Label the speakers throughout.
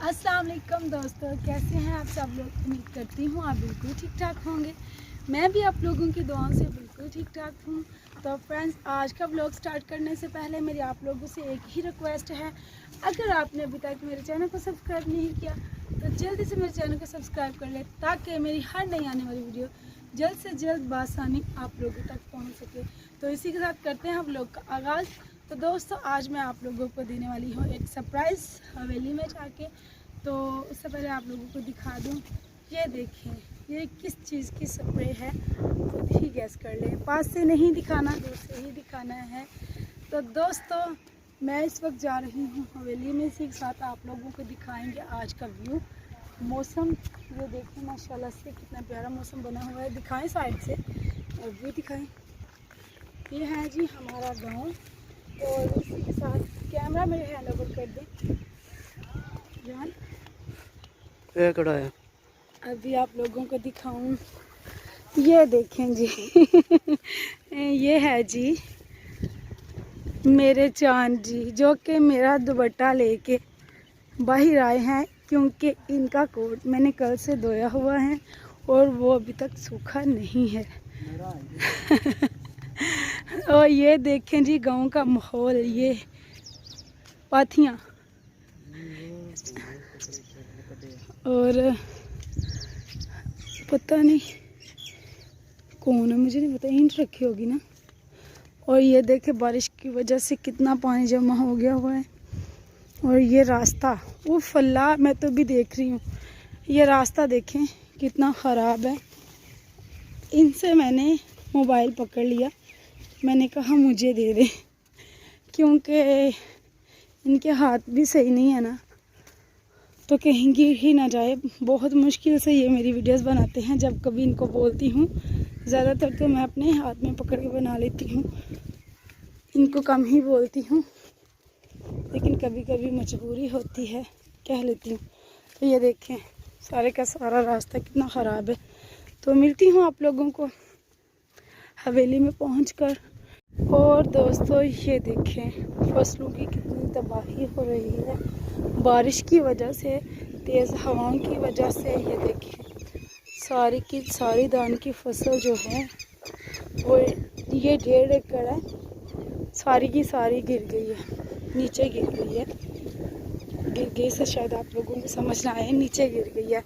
Speaker 1: अस्सलाम वालेकुम दोस्तों, कैसे हैं आप सब लोग। उम्मीद करती हूँ आप बिल्कुल ठीक ठाक होंगे। मैं भी आप लोगों की दुआओं से बिल्कुल ठीक ठाक हूँ। तो फ्रेंड्स, आज का व्लॉग स्टार्ट करने से पहले मेरी आप लोगों से एक ही रिक्वेस्ट है, अगर आपने अभी तक मेरे चैनल को सब्सक्राइब नहीं किया तो जल्दी से मेरे चैनल को सब्सक्राइब कर ले, ताकि मेरी हर नई आने वाली वीडियो जल्द से जल्द बासानी आप लोगों तक पहुँच सके। तो इसी के साथ करते हैं हम व्लॉग का आगाज़। तो दोस्तों, आज मैं आप लोगों को देने वाली हूँ एक सरप्राइज़ हवेली में जाके। तो उससे पहले आप लोगों को दिखा दूँ, ये देखें ये किस चीज़ की स्प्रे है, खुद ही गैस कर लें। पास से नहीं दिखाना, दूर से ही दिखाना है। तो दोस्तों, मैं इस वक्त जा रही हूँ हवेली में, इसी के साथ आप लोगों को दिखाएंगे आज का व्यू। मौसम ये देखें माशाल्लाह से कितना प्यारा मौसम बना हुआ है। दिखाएं साइड से और व्यू दिखाएं। ये है जी हमारा गांव। और इसी के साथ कैमरा मेरे हैंड ओवर कर दें जान।
Speaker 2: ये कड़ा है,
Speaker 1: अभी आप लोगों को दिखाऊं, ये देखें जी ये है जी मेरे चांद जी, जो कि मेरा दुपट्टा लेके बाहर आए हैं, क्योंकि इनका कोट मैंने कल से धोया हुआ है और वो अभी तक सूखा नहीं है और ये देखें जी गांव का माहौल, ये पाथियाँ और पता नहीं कौन है, मुझे नहीं पता, ईंट रखी होगी ना। और ये देखे बारिश की वजह से कितना पानी जमा हो गया हुआ है। और ये रास्ता वो फल्ला मैं तो भी देख रही हूँ, ये रास्ता देखें कितना ख़राब है। इनसे मैंने मोबाइल पकड़ लिया, मैंने कहा मुझे दे दे, क्योंकि इनके हाथ भी सही नहीं है ना, तो कहीं गिर ही ना जाए। बहुत मुश्किल से ये मेरी वीडियोस बनाते हैं। जब कभी इनको बोलती हूँ, ज़्यादातर तो मैं अपने हाथ में पकड़ के बना लेती हूँ, इनको कम ही बोलती हूँ, लेकिन कभी कभी मजबूरी होती है, कह लेती हूँ। तो ये देखें सारे का सारा रास्ता कितना ख़राब है। तो मिलती हूँ आप लोगों को हवेली में पहुँचकर। और दोस्तों, ये देखें फसलों की कितनी तबाही हो रही है बारिश की वजह से, तेज़ हवाओं की वजह से। ये देखें सारी की सारी धान की फसल जो है वो ये 1.5 एकड़ है, सारी की सारी गिर गई है, नीचे गिर गई है। गिर गई से शायद आप लोगों को समझ ना आए, नीचे गिर गई है।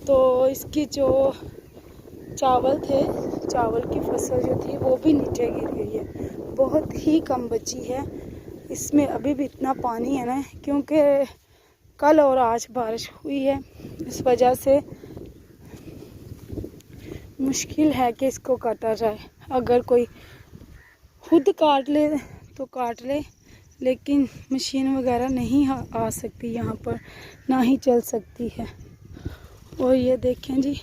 Speaker 1: तो इसकी जो चावल थे, चावल की फसल जो थी वो भी नीचे गिर गई है, बहुत ही कम बची है। इसमें अभी भी इतना पानी है ना, क्योंकि कल और आज बारिश हुई है, इस वजह से मुश्किल है कि इसको काटा जाए। अगर कोई खुद काट ले तो काट ले, लेकिन मशीन वगैरह नहीं आ सकती यहाँ पर, ना ही चल सकती है। और ये देखें जी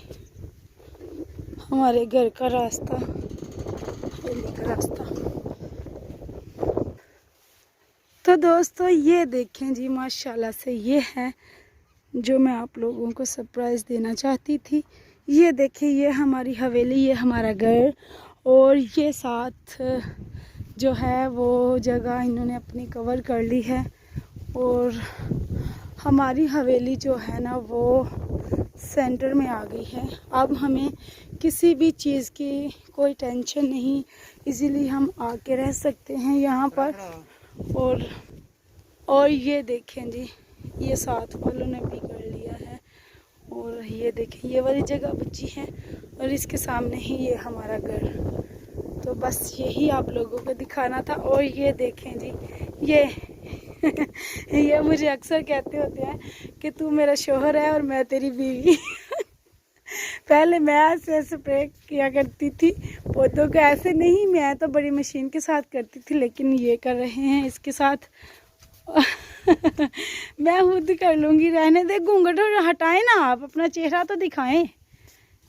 Speaker 1: हमारे घर का रास्ता, हवेली का रास्ता। तो दोस्तों, ये देखें जी माशाल्लाह से, ये है जो मैं आप लोगों को सरप्राइज़ देना चाहती थी। ये देखिए ये हमारी हवेली, ये हमारा घर, और ये साथ जो है वो जगह इन्होंने अपनी कवर कर ली है। और हमारी हवेली जो है ना वो सेंटर में आ गई है। अब हमें किसी भी चीज़ की कोई टेंशन नहीं, इजीली हम आके रह सकते हैं यहाँ पर। और ये देखें जी ये साथ वालों ने भी कर लिया है। और ये देखें ये वाली जगह बची है, और इसके सामने ही ये हमारा घर। तो बस यही आप लोगों को दिखाना था। और ये देखें जी ये ये मुझे अक्सर कहते होते हैं कि तू मेरा शोहर है और मैं तेरी बीवी पहले मैं ऐसे स्प्रे किया करती थी पौधों को, ऐसे नहीं, मैं तो बड़ी मशीन के साथ करती थी, लेकिन ये कर रहे हैं इसके साथ मैं खुद कर लूँगी, रहने दे। घूंघट हटाएं ना, आप अपना चेहरा तो दिखाएं,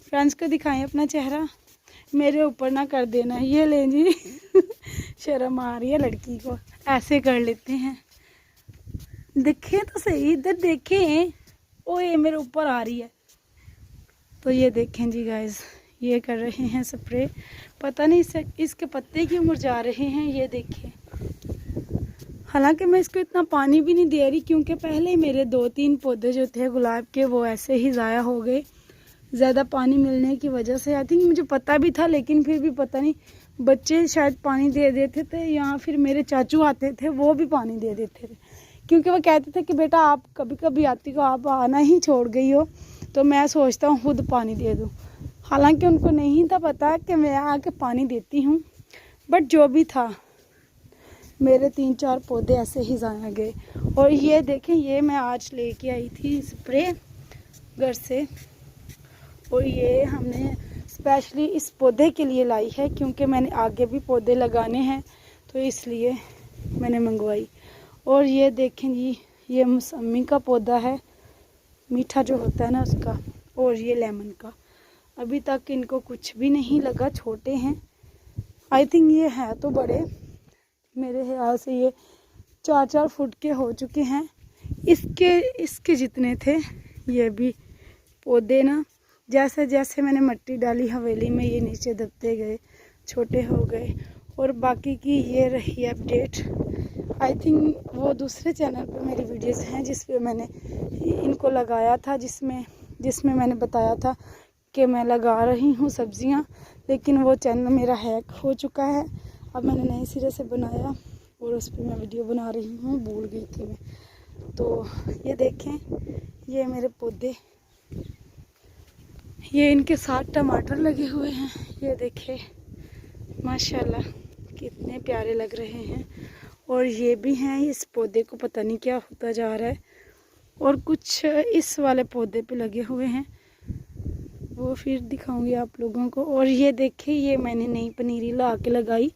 Speaker 1: फ्रेंड्स को दिखाएं अपना चेहरा, मेरे ऊपर ना कर देना। ये ले जी शर्म आ रही है लड़की को, ऐसे कर लेते हैं। देखें तो सही, इधर देखें, ओ ये मेरे ऊपर आ रही है। तो ये देखें जी गाइस, ये कर रहे हैं स्प्रे, पता नहीं इसके पत्ते क्यों मुरझा रहे हैं। ये देखें हालांकि मैं इसको इतना पानी भी नहीं दे रही, क्योंकि पहले मेरे 2-3 पौधे जो थे गुलाब के वो ऐसे ही ज़ाया हो गए ज़्यादा पानी मिलने की वजह से। आई थिंक मुझे पता भी था, लेकिन फिर भी पता नहीं बच्चे शायद पानी दे देते थे या फिर मेरे चाचू आते थे वो भी पानी दे देते थे, क्योंकि वो कहते थे कि बेटा आप कभी कभी आती हो, आप आना ही छोड़ गई हो, तो मैं सोचता हूँ खुद पानी दे दूँ। हालांकि उनको नहीं था पता कि मैं आके पानी देती हूँ, बट जो भी था मेरे 3-4 पौधे ऐसे ही ज़ाया गए। और ये देखें, ये मैं आज लेके आई थी स्प्रे घर से, और ये हमने स्पेशली इस पौधे के लिए लाई है, क्योंकि मैंने आगे भी पौधे लगाने हैं तो इसलिए मैंने मंगवाई। और ये देखें जी, ये मौसमी का पौधा है, मीठा जो होता है ना उसका, और ये लेमन का। अभी तक इनको कुछ भी नहीं लगा, छोटे हैं। आई थिंक ये है तो बड़े, मेरे ख्याल से ये 4-4 फुट के हो चुके हैं। इसके जितने थे ये भी पौधे ना, जैसे जैसे मैंने मिट्टी डाली हवेली में ये नीचे दबते गए, छोटे हो गए। और बाकी की ये रही अपडेट। आई थिंक वो दूसरे चैनल पे मेरी वीडियोस हैं जिस पे मैंने इनको लगाया था, जिसमें मैंने बताया था कि मैं लगा रही हूँ सब्जियाँ, लेकिन वो चैनल मेरा हैक हो चुका है। अब मैंने नए सिरे से बनाया और उस पर मैं वीडियो बना रही हूँ, भूल गई थी मैं। तो ये देखें, ये मेरे पौधे, ये इनके साथ टमाटर लगे हुए हैं। ये देखें माशाल्लाह कितने प्यारे लग रहे हैं। और ये भी हैं, इस पौधे को पता नहीं क्या होता जा रहा है। और कुछ इस वाले पौधे पे लगे हुए हैं, वो फिर दिखाऊंगी आप लोगों को। और ये देखें, ये मैंने नई पनीरी ला के लगाई,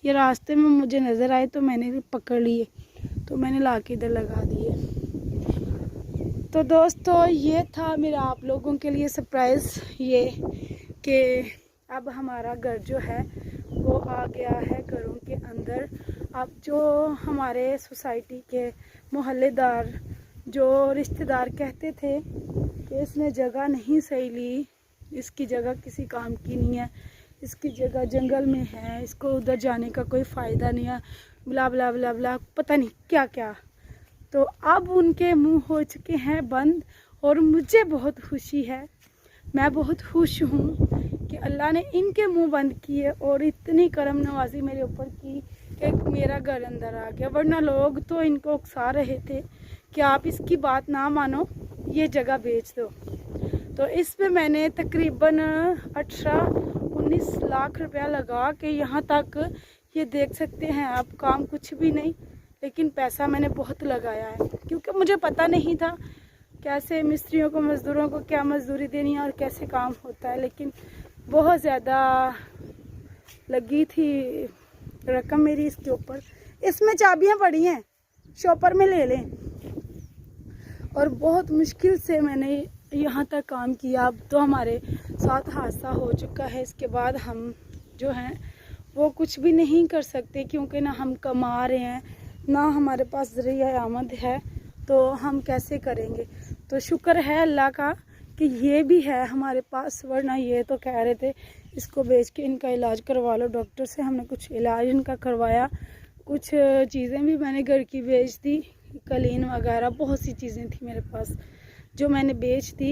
Speaker 1: ये रास्ते में मुझे नज़र आए तो मैंने पकड़ लिए, तो मैंने ला के इधर लगा दिए। तो दोस्तों ये था मेरा आप लोगों के लिए सरप्राइज़, ये कि अब हमारा घर जो है वो आ गया है घरों के अंदर। अब जो हमारे सोसाइटी के मोहल्लेदार, जो रिश्तेदार कहते थे कि इसने जगह नहीं सही ली, इसकी जगह किसी काम की नहीं है, इसकी जगह जंगल में है, इसको उधर जाने का कोई फ़ायदा नहीं है, ब्ला ब्ला ब्ला ब्ला, पता नहीं क्या क्या। तो अब उनके मुंह हो चुके हैं बंद, और मुझे बहुत खुशी है, मैं बहुत खुश हूँ कि अल्लाह ने इनके मुंह बंद किए और इतनी करम नवाजी मेरे ऊपर की कि मेरा घर अंदर आ गया। वरना लोग तो इनको उकसा रहे थे कि आप इसकी बात ना मानो, ये जगह बेच दो। तो इस पे मैंने तकरीबन 18-19 लाख रुपया लगा के यहाँ तक, ये देख सकते हैं आप, काम कुछ भी नहीं, लेकिन पैसा मैंने बहुत लगाया है, क्योंकि मुझे पता नहीं था कैसे मिस्त्रियों को, मज़दूरों को क्या मजदूरी देनी है और कैसे काम होता है। लेकिन बहुत ज़्यादा लगी थी रकम मेरी इसके ऊपर। इसमें चाबियाँ पड़ी हैं, शॉपर में ले लें। और बहुत मुश्किल से मैंने यहाँ तक काम किया। अब तो हमारे साथ हादसा हो चुका है, इसके बाद हम जो हैं वो कुछ भी नहीं कर सकते, क्योंकि ना हम कमा रहे हैं, ना हमारे पास ज़रिया आमद है, तो हम कैसे करेंगे। तो शुक्र है अल्लाह का कि ये भी है हमारे पास, वरना ये तो कह रहे थे इसको बेच के इनका इलाज करवा लो। डॉक्टर से हमने कुछ इलाज इनका करवाया, कुछ चीज़ें भी मैंने घर की बेच दी, कलीन वगैरह बहुत सी चीज़ें थी मेरे पास जो मैंने बेच दी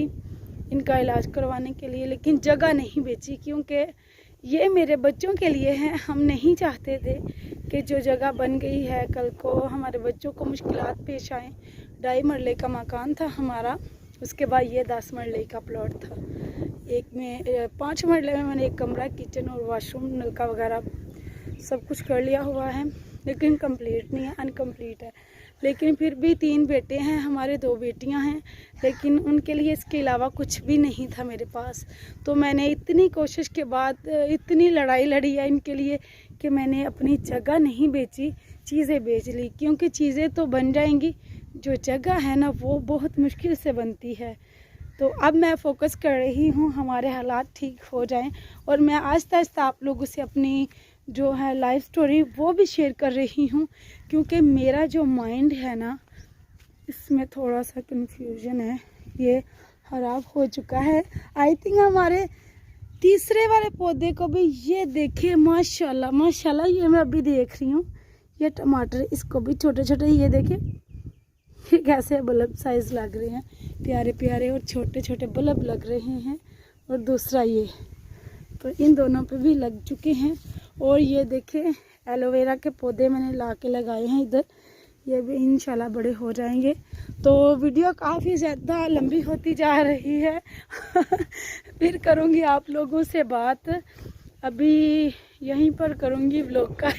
Speaker 1: इनका इलाज करवाने के लिए। लेकिन जगह नहीं बेची, क्योंकि ये मेरे बच्चों के लिए है। हम नहीं चाहते थे कि जो जगह बन गई है कल को हमारे बच्चों को मुश्किलात पेश आएँ। 2.5 मरले का मकान था हमारा, उसके बाद ये 10 मरले का प्लॉट था। एक में 5 मरले में मैंने एक कमरा, किचन और वाशरूम, नलका वगैरह सब कुछ कर लिया हुआ है, लेकिन कंप्लीट नहीं है, अनकम्प्लीट है। लेकिन फिर भी 3 बेटे हैं हमारे, 2 बेटियां हैं, लेकिन उनके लिए इसके अलावा कुछ भी नहीं था मेरे पास। तो मैंने इतनी कोशिश के बाद इतनी लड़ाई लड़ी है इनके लिए कि मैंने अपनी जगह नहीं बेची, चीज़ें बेच ली, क्योंकि चीज़ें तो बन जाएंगी, जो जगह है ना वो बहुत मुश्किल से बनती है। तो अब मैं फ़ोकस कर रही हूँ हमारे हालात ठीक हो जाएं, और मैं आहिस्ता आहिस्ता आप लोगों से अपनी जो है लाइफ स्टोरी वो भी शेयर कर रही हूँ, क्योंकि मेरा जो माइंड है ना इसमें थोड़ा सा कंफ्यूजन है, ये ख़राब हो चुका है। आई थिंक हमारे तीसरे वाले पौधे को भी ये देखिए माशाल्लाह माशाल्लाह, ये मैं अभी देख रही हूँ, ये टमाटर, इसको भी छोटे छोटे, ये देखिए ये कैसे बल्ब साइज लग रहे हैं, प्यारे प्यारे और छोटे छोटे बल्ब लग रहे हैं। और दूसरा ये, तो इन दोनों पे भी लग चुके हैं। और ये देखिए एलोवेरा के पौधे मैंने ला के लगाए हैं इधर, ये भी इंशाल्लाह बड़े हो जाएंगे। तो वीडियो काफ़ी ज़्यादा लंबी होती जा रही है फिर करूँगी आप लोगों से बात, अभी यहीं पर करूँगी व्लॉग का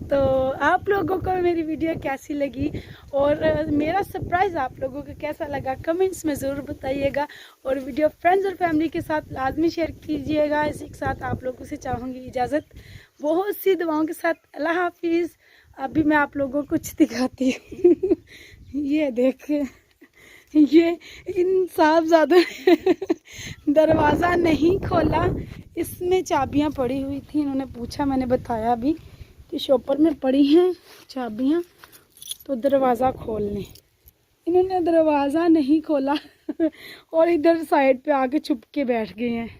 Speaker 1: तो आप लोगों को मेरी वीडियो कैसी लगी और मेरा सरप्राइज़ आप लोगों को कैसा लगा कमेंट्स में ज़रूर बताइएगा। और वीडियो फ्रेंड्स और फैमिली के साथ लाजमी शेयर कीजिएगा। इसी के साथ आप लोगों से चाहूँगी इजाज़त, बहुत सी दुआओं के साथ अल्लाह हाफिज़। अभी मैं आप लोगों को कुछ दिखाती हूँ ये देखें, ये इन साहबजादों ने दरवाज़ा नहीं खोला, इसमें चाबियां पड़ी हुई थी, इन्होंने पूछा, मैंने बताया भी कि शॉपर में पड़ी हैं चाबियां, तो दरवाज़ा खोल लें। इन्होंने दरवाज़ा नहीं खोला और इधर साइड पे आके छुप के बैठ गए हैं।